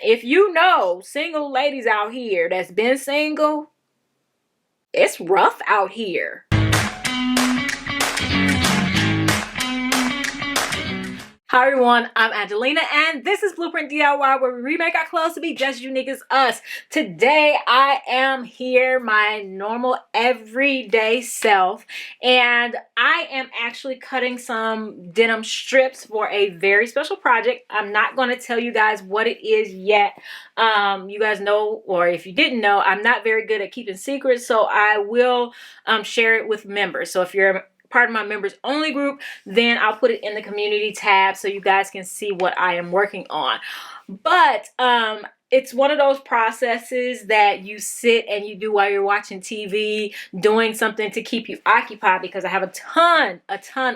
if you know single ladies out here that's been single, it's rough out here. Hi everyone, I'm Angelina and this is Blueprint DIY, where we remake our clothes to be just as unique as us. Today I am here, my normal everyday self, and I am actually cutting some denim strips for a very special project. I'm not going to tell you guys what it is yet. You guys know, or if you didn't know, I'm not very good at keeping secrets, so I will share it with members. So if you're part of my members only group, then I'll put it in the community tab so you guys can see what I am working on. But it's one of those processes that you sit and you do while you're watching TV, doing something to keep you occupied, because I have a ton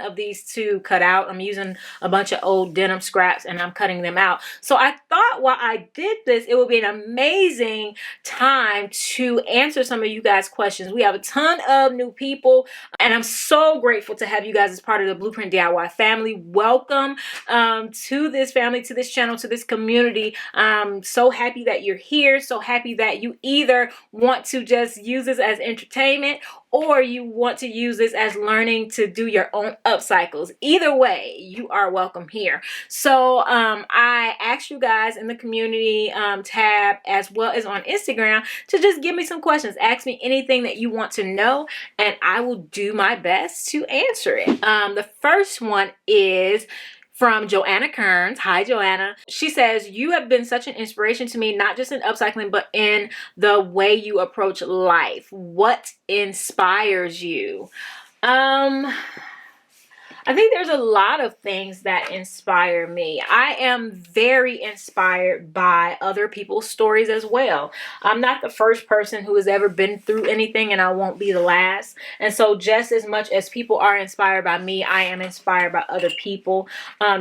of these to cut out. I'm using a bunch of old denim scraps and I'm cutting them out. So I thought while I did this, it would be an amazing time to answer some of you guys' questions. We have a ton of new people, and I'm so grateful to have you guys as part of the Blueprint DIY family. Welcome to this family, to this channel, to this community. I'm so happy that you're here, so happy that you either want to just use this as entertainment or you want to use this as learning to do your own upcycles. Either way, you are welcome here. So I asked you guys in the community tab, as well as on Instagram, to just give me some questions. Ask me anything that you want to know and I will do my best to answer it. The first one is from Joanna Kearns. Hi, Joanna. She says, you have been such an inspiration to me, not just in upcycling, but in the way you approach life. What inspires you? I think there's a lot of things that inspire me. I am very inspired by other people's stories as well. I'm not the first person who has ever been through anything, and I won't be the last. And so just as much as people are inspired by me, I am inspired by other people.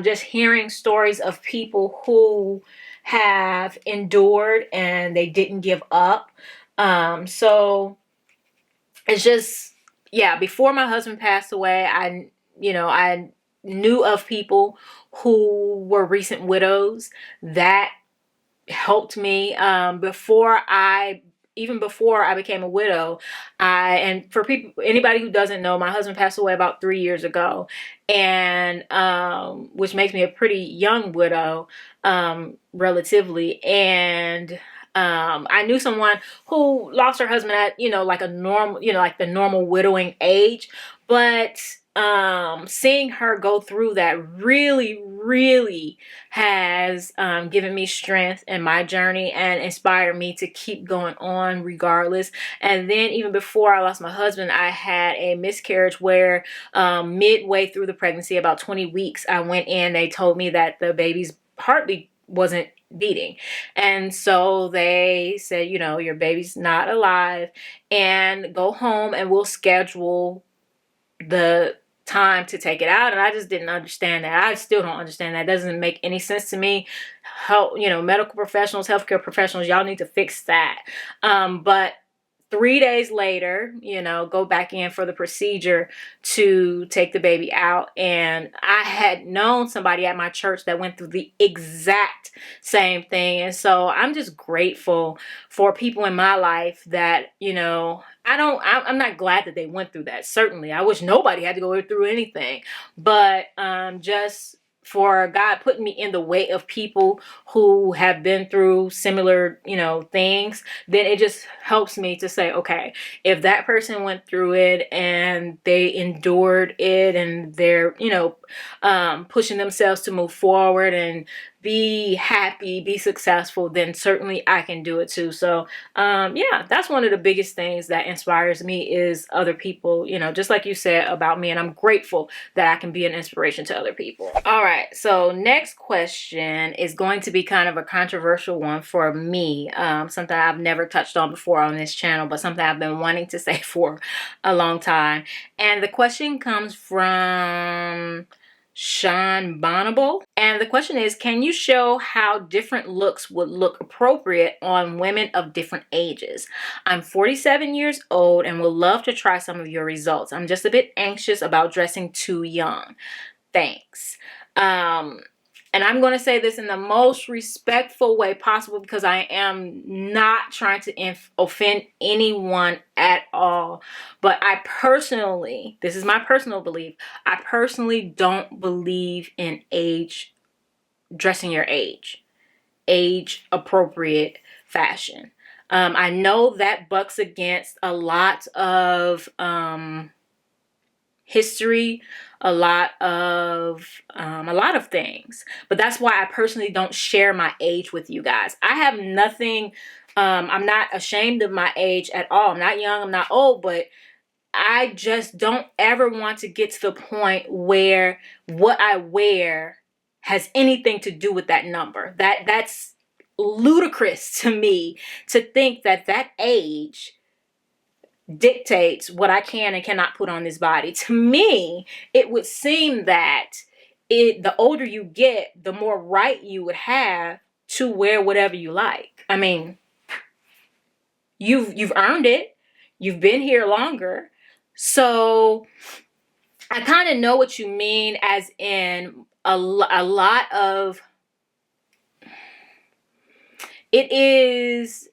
Just hearing stories of people who have endured and they didn't give up. So it's just, yeah, before my husband passed away, I knew of people who were recent widows. That helped me. Even before I became a widow, and for anybody who doesn't know, my husband passed away about 3 years ago, and which makes me a pretty young widow, relatively. And I knew someone who lost her husband at, like a normal, like the normal widowing age. But seeing her go through that really has given me strength in my journey and inspired me to keep going on regardless. And then even before I lost my husband, I had a miscarriage where midway through the pregnancy, about 20 weeks, I went in, they told me that the baby's heartbeat wasn't beating, and so they said, your baby's not alive, and go home and we'll schedule the time to take it out. And I just didn't understand that. I still don't understand that. It doesn't make any sense to me. Medical professionals, healthcare professionals, y'all need to fix that. But 3 days later, go back in for the procedure to take the baby out. And I had known somebody at my church that went through the exact same thing. And so I'm just grateful for people in my life that, I'm not glad that they went through that. Certainly, I wish nobody had to go through anything. But just for God putting me in the way of people who have been through similar, things, then it just helps me to say, okay, if that person went through it and they endured it and they're, pushing themselves to move forward and be happy, be successful, then certainly I can do it too. So yeah, that's one of the biggest things that inspires me, is other people, just like you said about me. And I'm grateful that I can be an inspiration to other people. All right, so next question is going to be kind of a controversial one for me, something I've never touched on before on this channel, but something I've been wanting to say for a long time. And the question comes from Sean Bonnable, and the question is, can you show how different looks would look appropriate on women of different ages? I'm 47 years old and would love to try some of your results. I'm just a bit anxious about dressing too young. Thanks. and I'm going to say this in the most respectful way possible, because I am not trying to offend anyone at all. But I personally, this is my personal belief, I personally don't believe in dressing your age appropriate fashion. I know that bucks against a lot of history, a lot of things, but that's why I personally don't share my age with you guys. I have nothing, I'm not ashamed of my age at all. I'm not young, I'm not old, but I just don't ever want to get to the point where what I wear has anything to do with that number. That's ludicrous to me, to think that that age dictates what I can and cannot put on this body. To me, it would seem that the older you get, the more right you would have to wear whatever you like. I mean, you've earned it. You've been here longer. So I kind of know what you mean, as in a lot of it is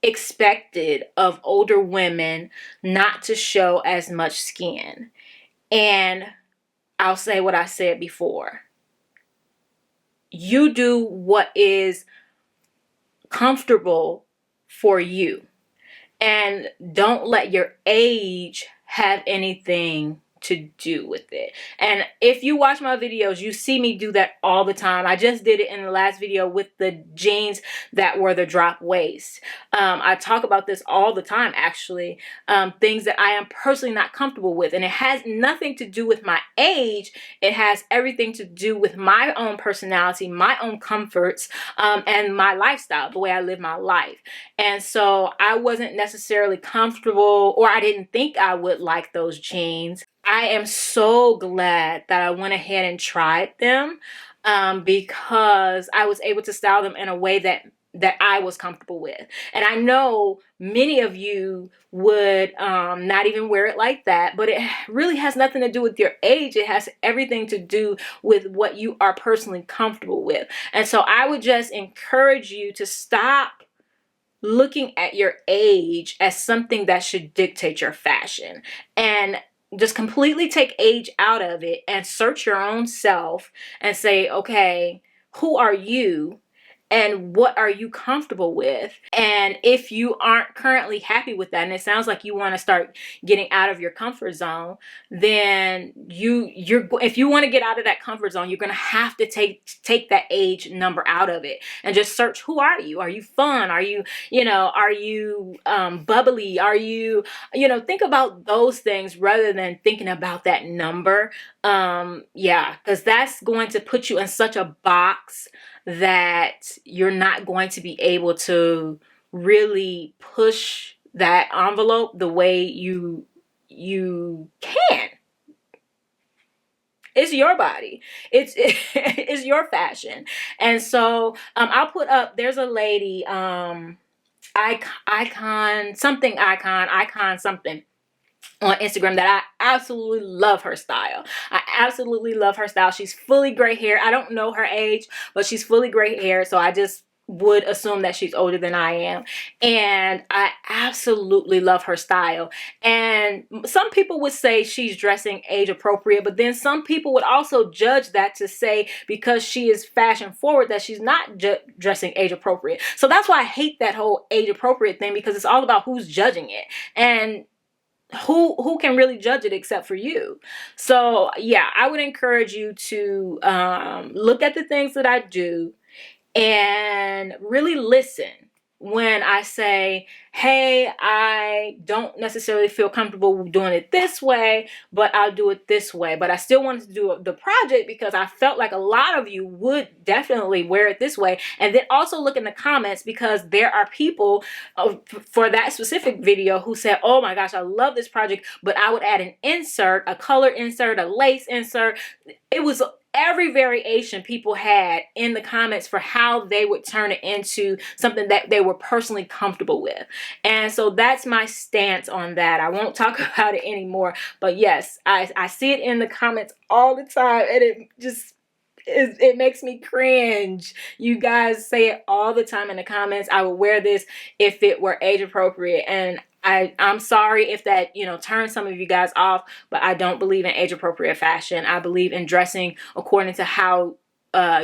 expected of older women not to show as much skin. And I'll say what I said before. You do what is comfortable for you. And don't let your age have anything to do with it. And if you watch my videos, you see me do that all the time. I just did it in the last video with the jeans that were the drop waist. I talk about this all the time, actually. Things that I am personally not comfortable with. And it has nothing to do with my age. It has everything to do with my own personality, my own comforts, and my lifestyle, the way I live my life. And so I wasn't necessarily comfortable, or I didn't think I would like those jeans. I am so glad that I went ahead and tried them, because I was able to style them in a way that I was comfortable with. And I know many of you would not even wear it like that, but it really has nothing to do with your age. It has everything to do with what you are personally comfortable with. And so I would just encourage you to stop looking at your age as something that should dictate your fashion, and just completely take age out of it and search your own self and say, okay, who are you? And what are you comfortable with? And if you aren't currently happy with that, and it sounds like you want to start getting out of your comfort zone, then if you want to get out of that comfort zone, you're going to have to take that age number out of it and just search, who are you? Are you fun? Are you bubbly? Are you, think about those things rather than thinking about that number. Yeah, because that's going to put you in such a box that you're not going to be able to really push that envelope the way you can. It's your body. It's your fashion. And so I'll put up, there's a lady, icon something on Instagram that I absolutely love her style. I absolutely love her style. She's fully gray hair. I don't know her age, but she's fully gray hair, so I just would assume that she's older than I am. And I absolutely love her style. And some people would say she's dressing age appropriate, but then some people would also judge that to say because she is fashion forward that she's not dressing age appropriate. So that's why I hate that whole age appropriate thing, because it's all about who's judging it. And who can really judge it except for you? So yeah, I would encourage you to look at the things that I do and really listen when I say, hey, I don't necessarily feel comfortable doing it this way, but I'll do it this way. But I still wanted to do the project because I felt like a lot of you would definitely wear it this way. And then also look in the comments, because there are people for that specific video who said, oh my gosh, I love this project, but I would add an insert, a color insert, a lace insert. It was every variation people had in the comments for how they would turn it into something that they were personally comfortable with. And so that's my stance on that. I won't talk about it anymore. But yes, I see it in the comments all the time, and It makes me cringe. You guys say it all the time in the comments. I would wear this if it were age appropriate. And I'm sorry if that, turns some of you guys off, but I don't believe in age appropriate fashion. I believe in dressing according to how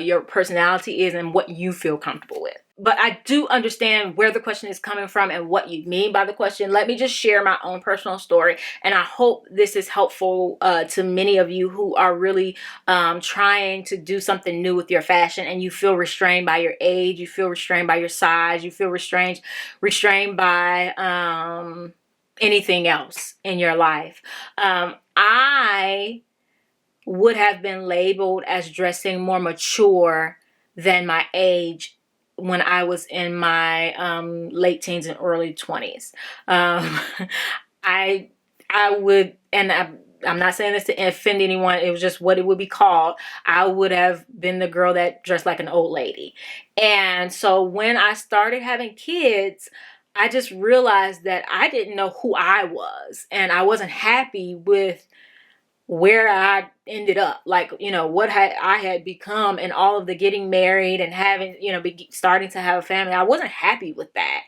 your personality is and what you feel comfortable with. But I do understand where the question is coming from and what you mean by the question. Let me just share my own personal story, and I hope this is helpful to many of you who are really trying to do something new with your fashion, and you feel restrained by your age, you feel restrained by your size, you feel restrained by anything else in your life. I would have been labeled as dressing more mature than my age when I was in my late teens and early 20s. I would, and I'm not saying this to offend anyone, it was just what it would be called. I would have been the girl that dressed like an old lady. And so when I started having kids, I just realized that I didn't know who I was, and I wasn't happy with where I ended up, like, what I had become, and all of the getting married and having, starting to have a family. I wasn't happy with that.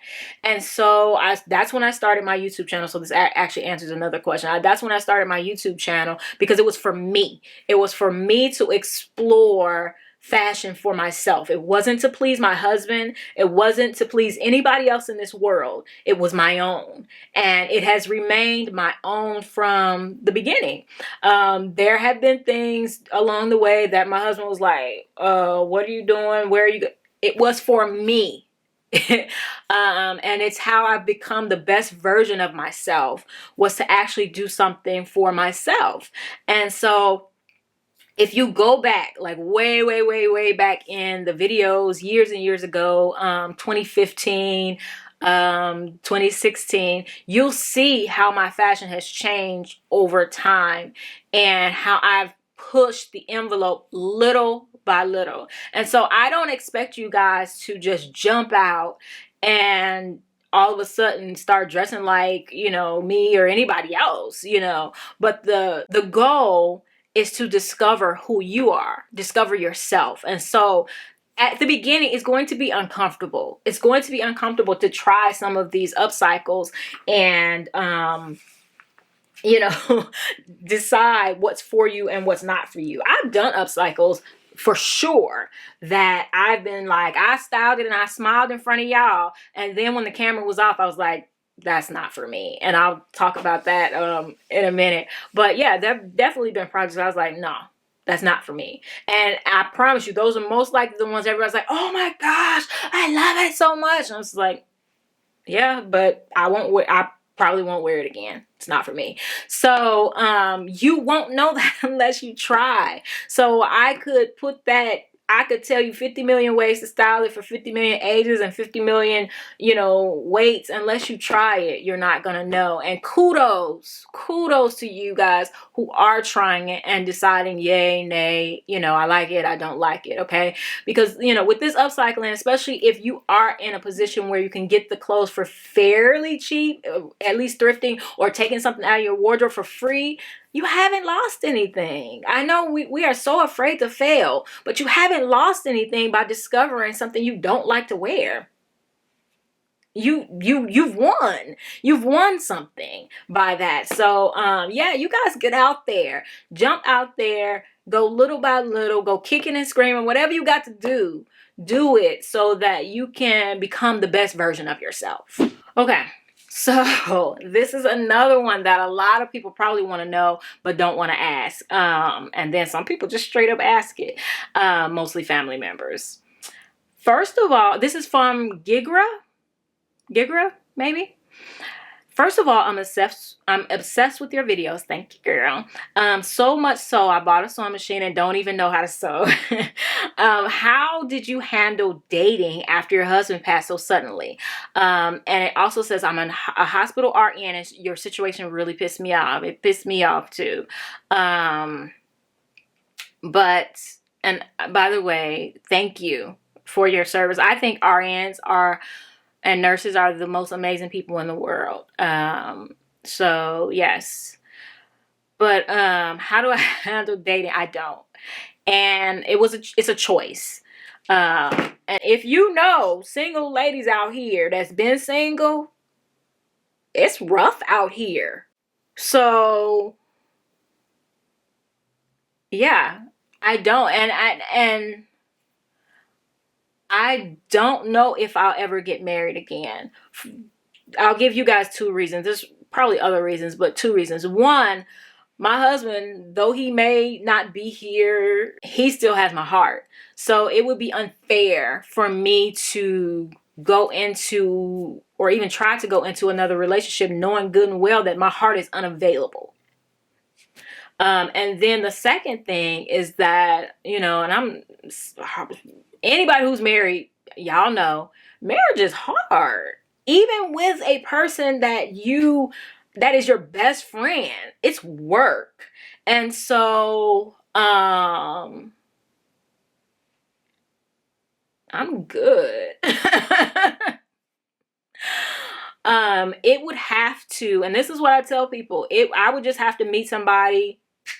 And so that's when I started my YouTube channel. So this actually answers another question. That's when I started my YouTube channel, because it was for me. It was for me to explore fashion for myself. It wasn't to please my husband. It wasn't to please anybody else in this world. It was my own. And it has remained my own from the beginning. There have been things along the way that my husband was like, what are you doing? Where are you? It was for me. And it's how I've become the best version of myself, was to actually do something for myself. And so if you go back, like way back in the videos years and years ago, 2015, 2016, you'll see how my fashion has changed over time and how I've pushed the envelope little by little. And so I don't expect you guys to just jump out and all of a sudden start dressing like, me or anybody else, but the goal is to discover who you are, discover yourself. And so at the beginning, it's going to be uncomfortable. It's going to be uncomfortable to try some of these upcycles and, decide what's for you and what's not for you. I've done upcycles for sure that I've been like, I styled it and I smiled in front of y'all. And then when the camera was off, I was like, that's not for me. And I'll talk about that in a minute. But yeah, there have definitely been projects I was like, no, that's not for me. And I promise you, those are most likely the ones everybody's like, oh my gosh, I love it so much. And I was like, yeah, but I probably won't wear it again. It's not for me. So you won't know that unless you try. So I could tell you 50 million ways to style it for 50 million ages and 50 million, weights. Unless you try it, you're not going to know. And kudos to you guys who are trying it and deciding yay, nay, I like it, I don't like it. Okay. Because, with this upcycling, especially if you are in a position where you can get the clothes for fairly cheap, at least thrifting or taking something out of your wardrobe for free, you haven't lost anything. I know we are so afraid to fail, but you haven't lost anything by discovering something you don't like to wear. You've won. You've won something by that. So yeah, you guys get out there, jump out there, go little by little, go kicking and screaming, whatever you got to do it so that you can become the best version of yourself. Okay. So this is another one that a lot of people probably want to know but don't want to ask. And then some people just straight up ask it, mostly family members. First of all, this is from Gigra, maybe. First of all, I'm obsessed with your videos. Thank you, girl. So much so, I bought a sewing machine and don't even know how to sew. How did you handle dating after your husband passed so suddenly? And it also says, I'm a hospital RN and your situation really pissed me off. It pissed me off too. And by the way, thank you for your service. I think RNs and nurses are the most amazing people in the world. So yes. But how do I handle dating? I don't. and it's a choice. And if you know single ladies out here that's been single, it's rough out here. So yeah, I don't, and I don't know if I'll ever get married again. I'll give you guys two reasons. There's probably other reasons, but two reasons. One, my husband, though he may not be here, he still has my heart. So it would be unfair for me to go into, or even try to go into, another relationship knowing good and well that my heart is unavailable. And then the second thing is that, and anybody who's married, y'all know, marriage is hard. Even with a person that is your best friend, it's work. And so, I'm good. It would have to, and this is what I tell people, I would just have to meet somebody,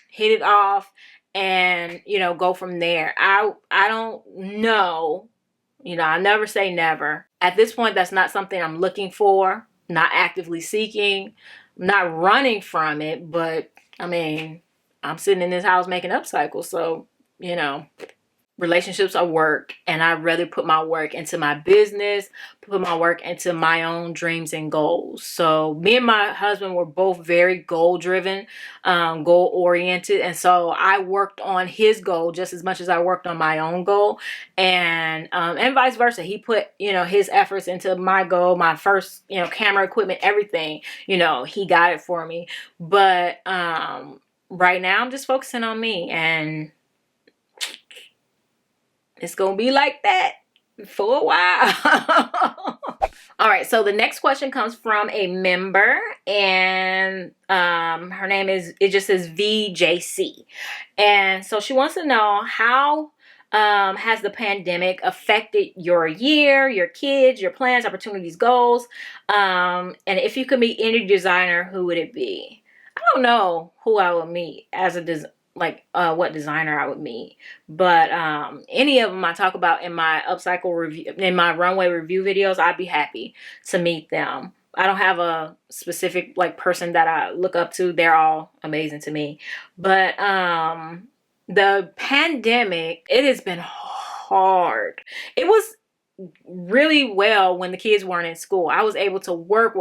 hit it off, and go from there. I don't know, I never say never. At this point, that's not something I'm looking for, not actively seeking, not running from it, but I mean, I'm sitting in this house making Upcycles, so relationships are work, and I'd rather put my work into my business, put my work into my own dreams and goals. So me and my husband were both very goal driven, goal oriented, and so I worked on his goal just as much as I worked on my own goal, and vice versa. He put his efforts into my goal, my first camera equipment, everything. He got it for me. But right now I'm just focusing on me, and it's gonna be like that for a while. All right, so the next question comes from a member, and her name it just says VJC. And so she wants to know, how has the pandemic affected your year, your kids, your plans, opportunities, goals? And if you could meet any designer, who would it be? I don't know who I would meet as a what designer I would meet, but any of them I talk about in my Upcycle review, in my runway review videos, I'd be happy to meet them. I don't have a specific person that I look up to. They're all amazing to me. But the pandemic, it has been hard. It was really well when the kids weren't in school. I was able to work,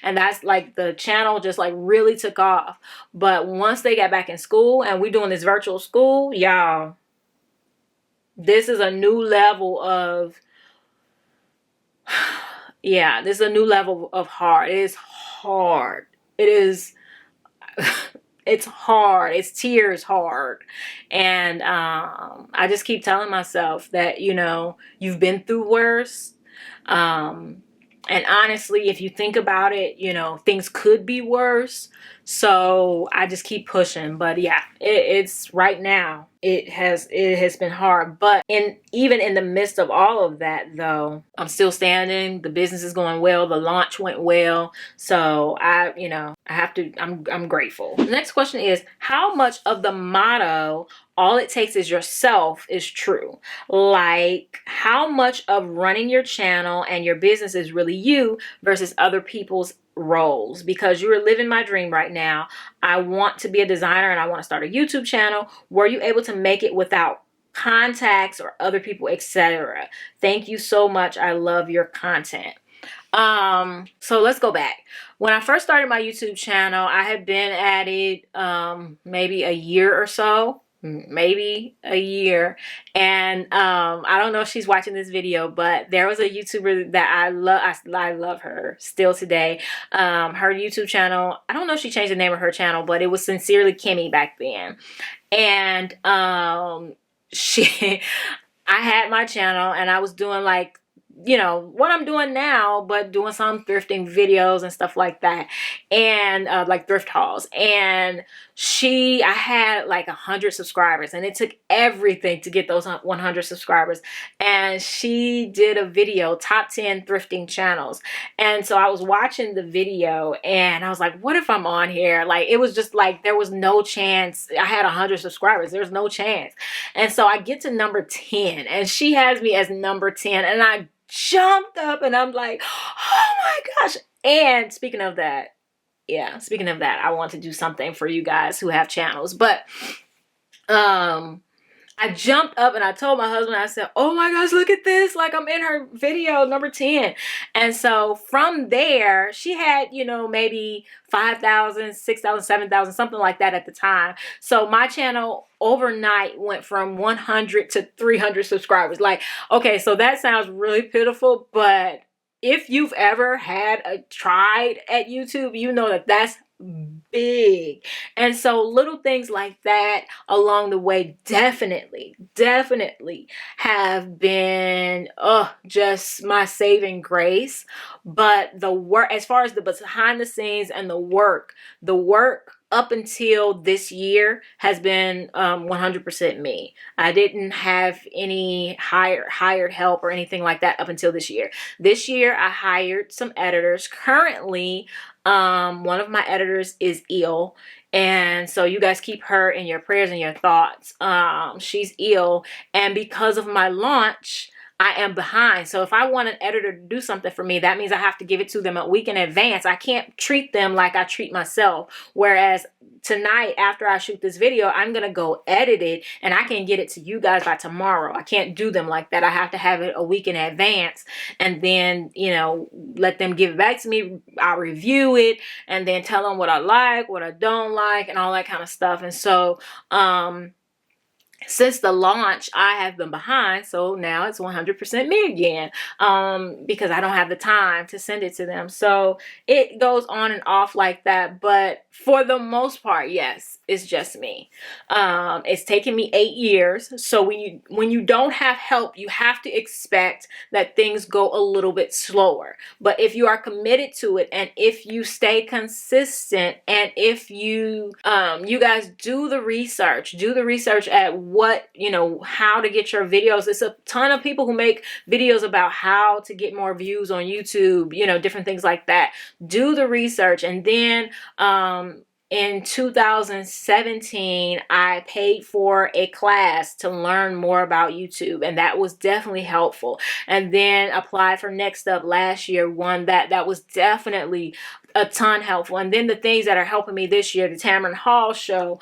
and that's the channel just really took off. But once they got back in school and we're doing this virtual school, y'all, this is a new level of this is a new level of hard. It is hard. It is it's hard. It's tears hard. And I just keep telling myself that, you've been through worse. And honestly, if you think about it, things could be worse. So I just keep pushing. But yeah, it's right now, it has been hard. But even in the midst of all of that, though, I'm still standing. The business is going well. The launch went well. So I'm grateful. The next question is, how much of the motto, all it takes is yourself, is true? Like, how much of running your channel and your business is really you versus other people's roles? Because you are living my dream right now. I want to be a designer and I want to start a YouTube channel. Were you able to make it without contacts or other people, etc.? Thank you so much. I love your content. So let's go back. When I first started my YouTube channel, I had been at it maybe a year or so. Maybe a year. And I don't know if she's watching this video, but there was a YouTuber that I love her still today. Her YouTube channel, I don't know if she changed the name of her channel, but it was Sincerely Kimmy back then. And I had my channel and I was doing what I'm doing now, but doing some thrifting videos and stuff like that, and thrift hauls. And I had like 100 subscribers, and it took everything to get those 100 subscribers. And she did a video, top 10 thrifting channels. And so I was watching the video and I was like, what if I'm on here? Like, it was just like, there was no chance. I had 100 subscribers. There's no chance. And so I get to number 10 and she has me as number 10, and I jumped up and I'm like, oh my gosh. And speaking of that, I want to do something for you guys who have channels. But I jumped up and I told my husband, I said, oh my gosh, look at this. Like, I'm in her video, number 10. And so from there, she had, you know, maybe 5,000, 6,000, 7,000, something like that at the time. So my channel overnight went from 100 to 300 subscribers. Like, okay, so that sounds really pitiful, but if you've ever tried at YouTube, you know that that's big. And so little things like that along the way definitely have been just my saving grace. But the work, as far as the behind the scenes and the work up until this year has been 100% me. I didn't have any hired help or anything like that up until this year. This year I hired some editors. Currently, one of my editors is ill, and so you guys keep her in your prayers and your thoughts. She's ill, and because of my launch, I am behind. So if I want an editor to do something for me, that means I have to give it to them a week in advance. I can't treat them like I treat myself. Whereas tonight, after I shoot this video, I'm going to go edit it and I can get it to you guys by tomorrow. I can't do them like that. I have to have it a week in advance and then, you know, let them give it back to me. I'll review it and then tell them what I like, what I don't like, and all that kind of stuff. And so, since the launch, I have been behind, so now it's 100% me again, because I don't have the time to send it to them. So it goes on and off like that, but for the most part, yes, it's just me. It's taken me 8 years, so when you don't have help, you have to expect that things go a little bit slower. But if you are committed to it, and if you stay consistent, and if you guys do the research at what, you know, how to get your videos. It's a ton of people who make videos about how to get more views on YouTube, you know, different things like that. Do the research. And then in 2017, I paid for a class to learn more about YouTube, and that was definitely helpful. And then applied for Next Up last year, one that was definitely a ton helpful. And then the things that are helping me this year, the Tamron Hall show,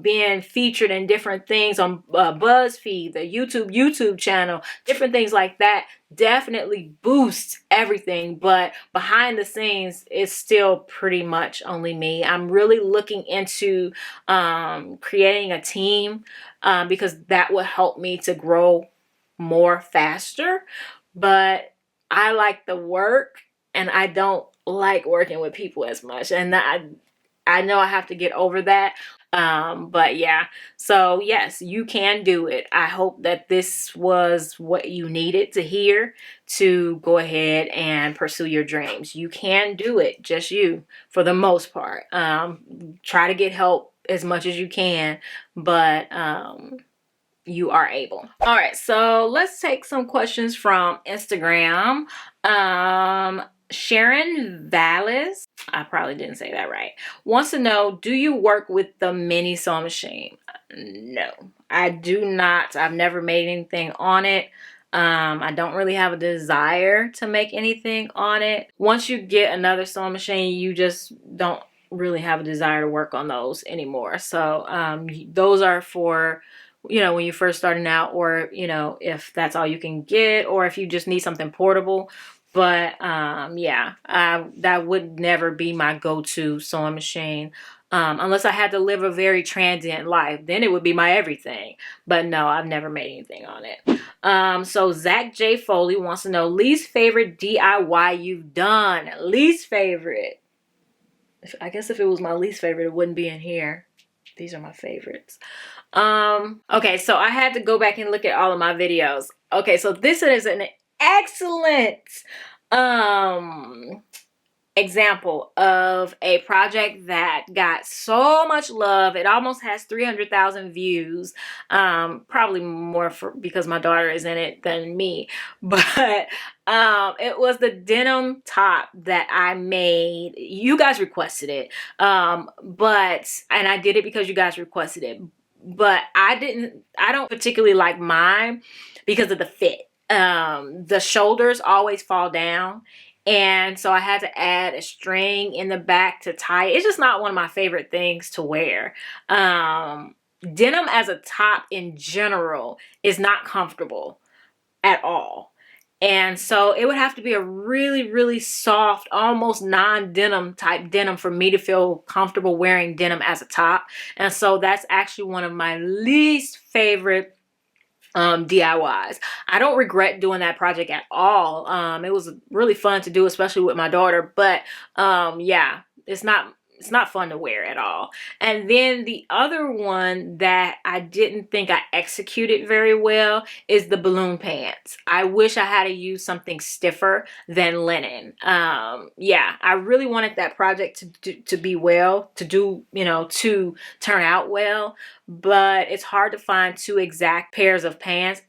being featured in different things on BuzzFeed, the YouTube channel, different things like that, definitely boosts everything. But behind the scenes, it's still pretty much only me. I'm really looking into creating a team because that will help me to grow more faster. But I like the work, and I don't like working with people as much, and I know I have to get over that. But yeah, so yes, you can do it. I hope that this was what you needed to hear to go ahead and pursue your dreams. You can do it, just you, for the most part. Try to get help as much as you can, but you are able. All right, so let's take some questions from Instagram. Sharon Vallis, I probably didn't say that right, wants to know, do you work with the mini sewing machine? No, I do not. I've never made anything on it. I don't really have a desire to make anything on it. Once you get another sewing machine, you just don't really have a desire to work on those anymore. So those are for, you know, when you're first starting out, or, you know, if that's all you can get, or if you just need something portable. But yeah, that would never be my go-to sewing machine. Unless I had to live a very transient life, then it would be my everything. But no, I've never made anything on it. So Zach J. Foley wants to know, least favorite DIY you've done. Least favorite. I guess if it was my least favorite, it wouldn't be in here. These are my favorites. Okay, so I had to go back and look at all of my videos. Okay, so this is an excellent example of a project that got so much love. It almost has 300,000 views. Probably more because my daughter is in it than me. But it was the denim top that I made. You guys requested it. And I did it because you guys requested it. But I don't particularly like mine because of the fit. The shoulders always fall down, and so I had to add a string in the back to tie it. It's just not one of my favorite things to wear. Denim as a top in general is not comfortable at all. And so it would have to be a really, really soft, almost non-denim type denim for me to feel comfortable wearing denim as a top. And so that's actually one of my least favorite DIYs. I don't regret doing that project at all. It was really fun to do, especially with my daughter, but yeah, it's not fun to wear at all. And then the other one that I didn't think I executed very well is the balloon pants. I wish I had to use something stiffer than linen. Yeah, I really wanted that project to be well, to turn out well, but it's hard to find two exact pairs of pants.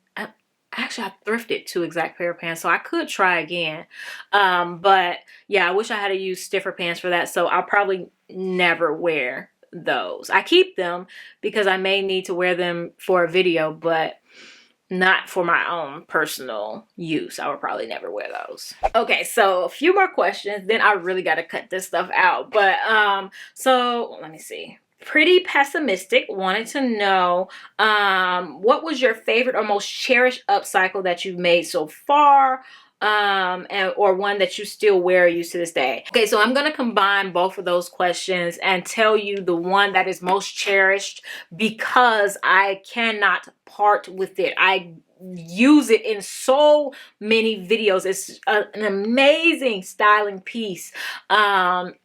Actually, I thrifted two exact pair of pants, so I could try again. But yeah, I wish I had to use stiffer pants for that, so I'll probably never wear those. I keep them because I may need to wear them for a video, but not for my own personal use. I would probably never wear those. Okay, so a few more questions, then I really got to cut this stuff out. But so let me see. Pretty Pessimistic wanted to know, what was your favorite or most cherished upcycle that you've made so far? Or one that you still wear or use to this day. Okay, so I'm going to combine both of those questions and tell you the one that is most cherished because I cannot part with it. I use it in so many videos. It's an amazing styling piece.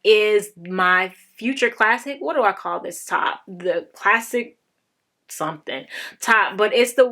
Is my future classic, what do I call this top? The classic something top, but it's the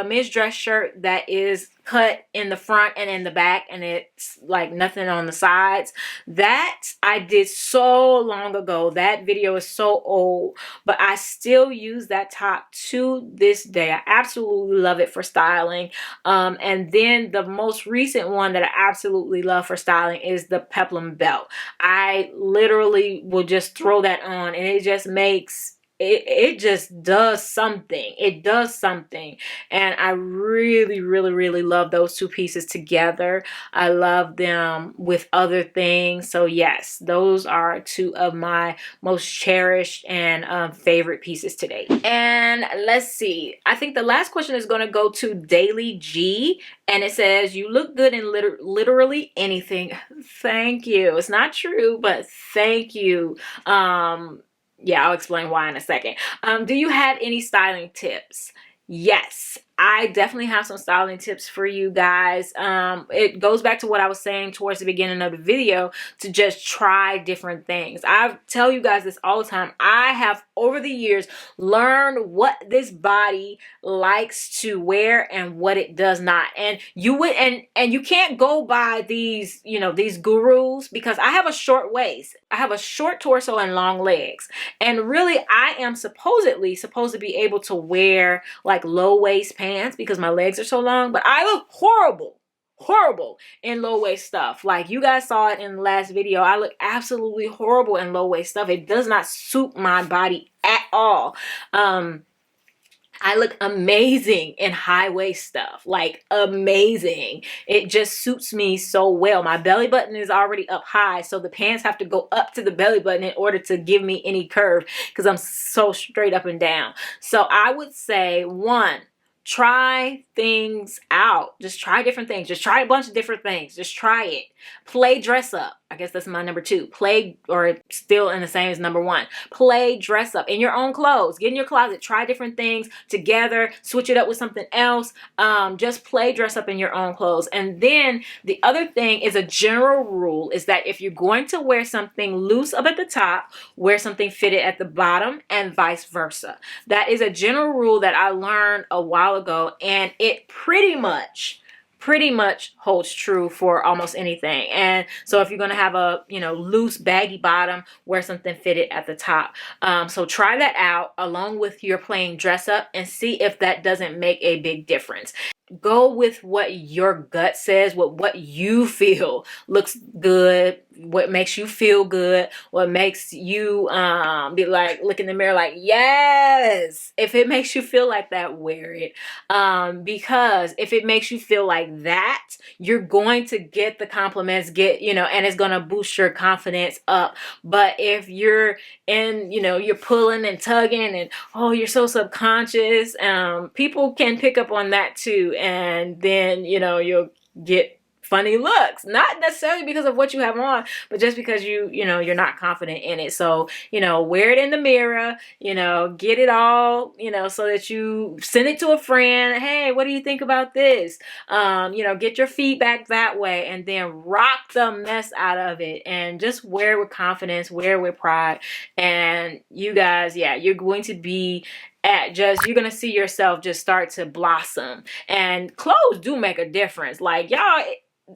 men's dress shirt that is cut in the front and in the back, and it's like nothing on the sides. That I did so long ago. That video is so old, but I still use that top to this day. I absolutely love it for styling. And then the most recent one that I absolutely love for styling is the peplum belt. I literally will just throw that on, and it just makes it just does something. It does something. And I really, really, really love those two pieces together. I love them with other things. So yes, those are two of my most cherished and favorite pieces today. And let's see. I think the last question is going to go to Daily G. And it says, you look good in literally anything. Thank you. It's not true, but thank you. Yeah, I'll explain why in a second. Do you have any styling tips? Yes, I definitely have some styling tips for you guys. It goes back to what I was saying towards the beginning of the video, to just try different things. I tell you guys this all the time. I have over the years learned what this body likes to wear and what it does not. And you can't go by these, these gurus, because I have a short waist. I have a short torso and long legs. And really, I am supposedly supposed to be able to wear like low waist pants because my legs are so long, but I look horrible in low waist stuff. Like you guys saw it in the last video, I look absolutely horrible in low waist stuff. It does not suit my body at all. I look amazing in high waist stuff, like amazing. It just suits me so well. My belly button is already up high, so the pants have to go up to the belly button in order to give me any curve because I'm so straight up and down. So I would say, one, try things out. Just try different things. Just try a bunch of different things. Just try it. Play dress up. I guess that's my number 2. Play, or still in the same as number 1. Play dress up in your own clothes. Get in your closet. Try different things together. Switch it up with something else. Just play dress up in your own clothes. And then the other thing is, a general rule is that if you're going to wear something loose up at the top, wear something fitted at the bottom, and vice versa. That is a general rule that I learned a while ago, and it pretty much pretty much holds true for almost anything. And so if you're going to have a, you know, loose baggy bottom, wear something fitted at the top. So try that out along with your plain dress up and see if that doesn't make a big difference. Go with what your gut says, what you feel looks good, what makes you feel good, what makes you be like, look in the mirror like, yes. If it makes you feel like that, wear it. Because if it makes you feel like that, you're going to get the compliments, you know, and it's going to boost your confidence up. But if you're you know, you're pulling and tugging and, oh, you're so subconscious, people can pick up on that too. And then, you know, you'll get funny looks, not necessarily because of what you have on, but just because you know, you're not confident in it. So, you know, wear it in the mirror, you know, get it all, you know, so that you send it to a friend. Hey, what do you think about this? You know, get your feedback that way, and then rock the mess out of it and just wear it with confidence, wear it with pride. And you guys, yeah, you're going to be you're gonna see yourself just start to blossom. And clothes do make a difference. Like, y'all,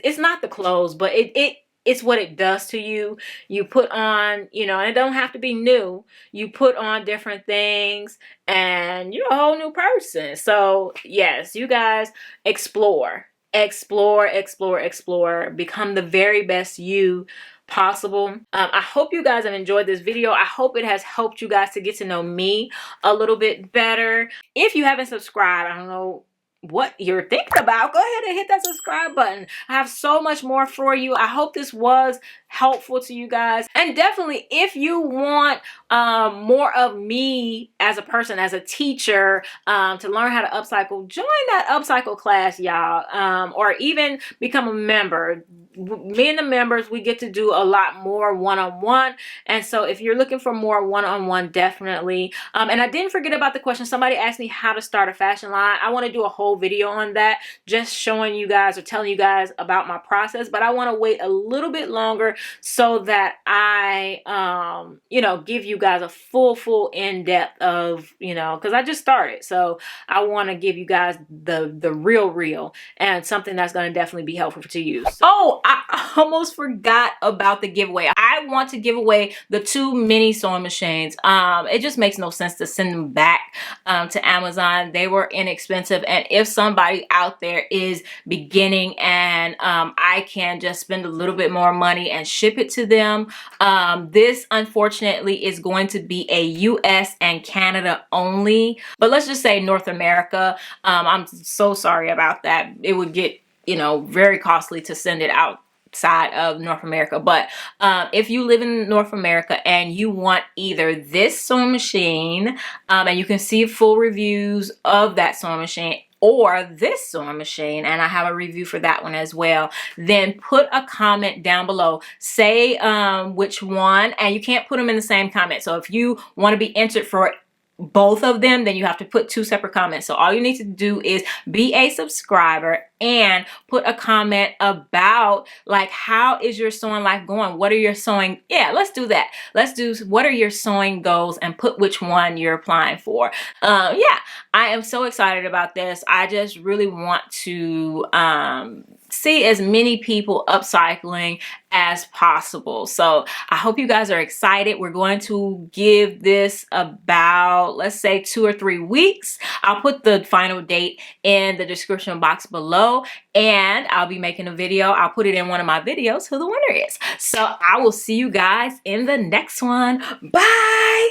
it's not the clothes, but it's what it does to you. You put on, you know, and it don't have to be new. You put on different things and you're a whole new person. So yes, you guys, explore, become the very best you possible. I hope you guys have enjoyed this video. I hope it has helped you guys to get to know me a little bit better. If you haven't subscribed, I don't know what you're thinking about, go ahead and hit that subscribe button. I have so much more for you. I hope this was helpful to you guys. And definitely, if you want more of me as a person, as a teacher, to learn how to upcycle, join that upcycle class, y'all, or even become a member. Me and the members, we get to do a lot more one-on-one. And so if you're looking for more one-on-one, definitely. And I didn't forget about the question. Somebody asked me how to start a fashion line. I want to do a whole video on that, just showing you guys or telling you guys about my process. But I want to wait a little bit longer so that I, you know, give you guys a full in-depth of, you know, because I just started. So I want to give you guys the real and something that's going to definitely be helpful to you. Oh, I almost forgot about the giveaway. I want to give away the 2 mini sewing machines. It just makes no sense to send them back to Amazon. They were inexpensive. And if somebody out there is beginning and I can just spend a little bit more money and ship it to them, this unfortunately is going to be a US and Canada only. But let's just say North America. I'm so sorry about that. It would get, you know, very costly to send it outside of North America. But if you live in North America and you want either this sewing machine, and you can see full reviews of that sewing machine, or this sewing machine, and I have a review for that one as well, then put a comment down below. Say which one, and you can't put them in the same comment. So if you want to be entered for both of them, then you have to put 2 separate comments. So all you need to do is be a subscriber and put a comment about, like, how is your sewing life going? What are your sewing? Yeah, let's do that. Let's do what are your sewing goals and put which one you're applying for. Yeah, I am so excited about this. I just really want to see as many people upcycling as possible. So I hope you guys are excited. We're going to give this about, let's say, 2 or 3 weeks. I'll put the final date in the description box below, and I'll be making a video. I'll put it in one of my videos who the winner is. So I will see you guys in the next one. Bye.